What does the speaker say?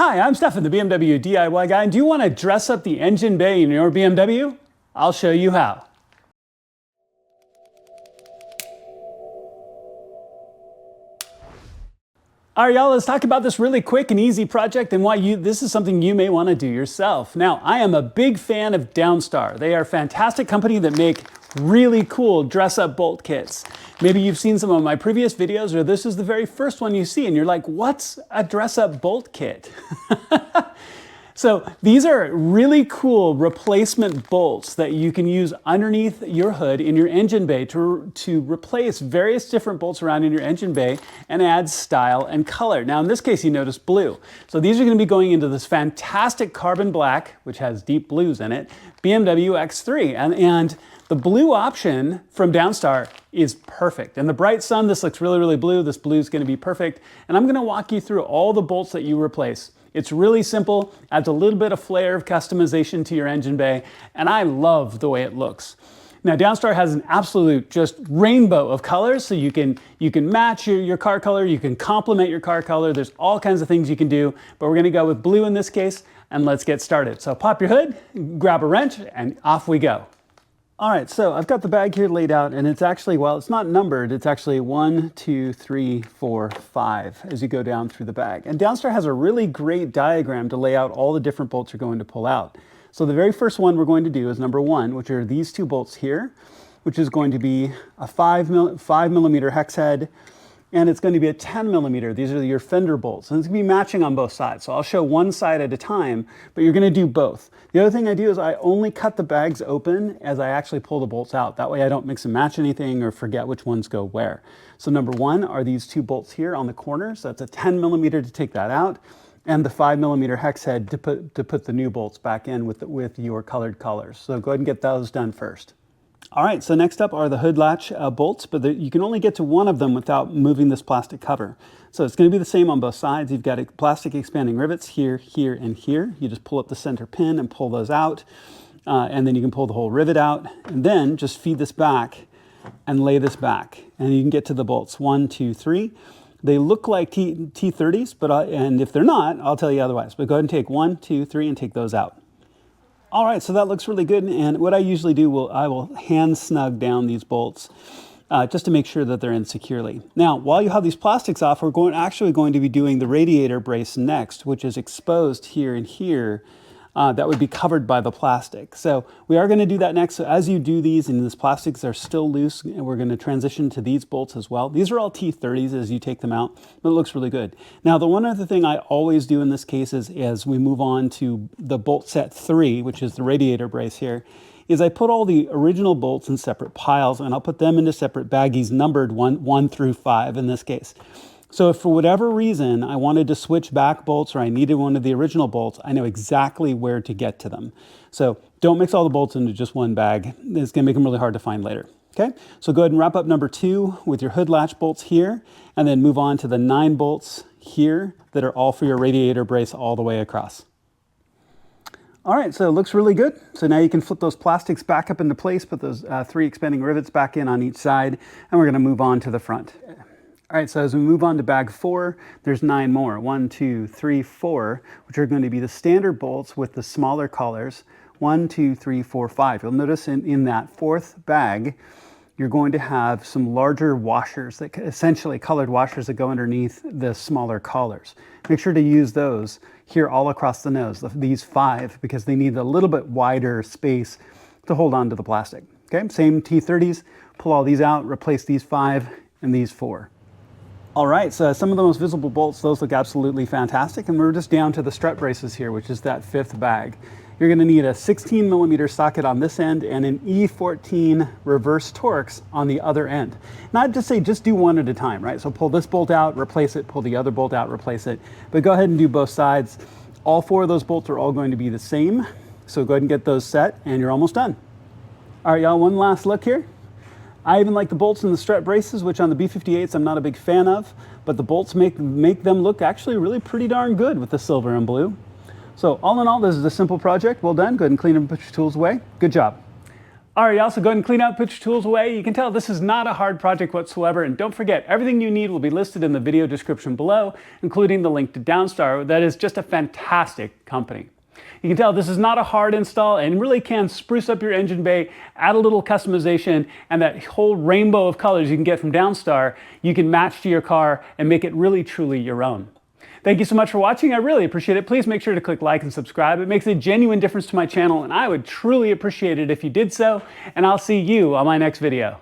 Hi, I'm Stefan, the BMW DIY guy, and do you want to dress up the engine bay in your BMW? I'll show you how. All right, y'all, let's talk about this really quick and easy project and why this is something you may want to do yourself. Now, I am a big fan of Downstar. They are a fantastic company that make really cool dress-up bolt kits. Maybe you've seen some of my previous videos, or this is the very first one you see, and you're like, what's a dress-up bolt kit? So these are really cool replacement bolts that you can use underneath your hood in your engine bay to replace various different bolts around in your engine bay and add style and color. Now in this case you notice blue. So these are going to be going into this fantastic carbon black, which has deep blues in it, BMW X3. And the blue option from Downstar is perfect. In the bright sun, this looks really, really blue. This blue is going to be perfect. And I'm going to walk you through all the bolts that you replace. It's really simple, adds a little bit of flair of customization to your engine bay, and I love the way it looks. Now Downstar has an absolute just rainbow of colors, so you can match your car color, you can complement your car color, there's all kinds of things you can do, but we're gonna go with blue in this case, and let's get started. So pop your hood, grab a wrench, and off we go. All right, so I've got the bag here laid out, and it's actually, well, it's not numbered. It's actually 1, 2, 3, 4, 5 as you go down through the bag. And Downstar has a really great diagram to lay out all the different bolts you're going to pull out. So the very first one we're going to do is number 1, which are these two bolts here, which is going to be a 5 millimeter hex head, and it's going to be a 10 millimeter. These are your Fender bolts, and it's going to be matching on both sides. So I'll show one side at a time, but you're going to do both. The other thing I do is I only cut the bags open as I actually pull the bolts out. That way I don't mix and match anything or forget which ones go where. So number 1 are these two bolts here on the corners. So that's a 10 millimeter to take that out, and the 5 millimeter hex head to put the new bolts back in with your colored colors. So go ahead and get those done first. All right, so next up are the hood latch bolts, but you can only get to one of them without moving this plastic cover. So it's going to be the same on both sides. You've got plastic expanding rivets here, here, and here. You just pull up the center pin and pull those out, and then you can pull the whole rivet out, and then just feed this back and lay this back. And you can get to the bolts, 1, 2, 3. They look like T30s, and if they're not, I'll tell you otherwise. But go ahead and take 1, 2, 3 and take those out. All right, so that looks really good, and what I usually do, I will hand snug down these bolts just to make sure that they're in securely. Now, while you have these plastics off, we're actually going to be doing the radiator brace next, which is exposed here and here. That would be covered by the plastic. So we are going to do that next. So as you do these, and these plastics are still loose, and we're going to transition to these bolts as well. These are all T30s as you take them out, but it looks really good. Now, the one other thing I always do in this case is, as we move on to the bolt set 3, which is the radiator brace here, is I put all the original bolts in separate piles, and I'll put them into separate baggies numbered 1 through 5 in this case. So if for whatever reason I wanted to switch back bolts or I needed one of the original bolts, I know exactly where to get to them. So don't mix all the bolts into just one bag. It's going to make them really hard to find later. Okay, so go ahead and wrap up number 2 with your hood latch bolts here, and then move on to the 9 bolts here that are all for your radiator brace all the way across. All right, so it looks really good. So now you can flip those plastics back up into place, put those 3 expanding rivets back in on each side, and we're going to move on to the front. All right, so as we move on to bag 4, there's 9 more. 1, 2, 3, 4, which are going to be the standard bolts with the smaller collars. 1, 2, 3, 4, 5. You'll notice in that 4th bag, you're going to have some larger washers, that essentially colored washers that go underneath the smaller collars. Make sure to use those here all across the nose, these 5, because they need a little bit wider space to hold on to the plastic. Okay, same T30s, pull all these out, replace these 5 and these 4. All right, so some of the most visible bolts, those look absolutely fantastic, and we're just down to the strut braces here, which is that 5th bag. You're going to need a 16 millimeter socket on this end and an E14 reverse torx on the other end. Not to say just do one at a time, right? So pull this bolt out, replace it, pull the other bolt out, replace it, but go ahead and do both sides. All 4 of those bolts are all going to be the same, so go ahead and get those set, and you're almost done. All right, y'all, one last look here. I even like the bolts in the strut braces, which on the B58s I'm not a big fan of, but the bolts make them look actually really pretty darn good with the silver and blue. So all in all, this is a simple project. Well done. Go ahead and clean and put your tools away. Good job. All right, y'all, so go ahead and clean out, put your tools away. You can tell this is not a hard project whatsoever, and don't forget, everything you need will be listed in the video description below, including the link to Downstar. That is just a fantastic company. You can tell this is not a hard install and really can spruce up your engine bay, add a little customization, and that whole rainbow of colors you can get from Downstar, you can match to your car and make it really, truly your own. Thank you so much for watching. I really appreciate it. Please make sure to click like and subscribe. It makes a genuine difference to my channel, and I would truly appreciate it if you did so. And I'll see you on my next video.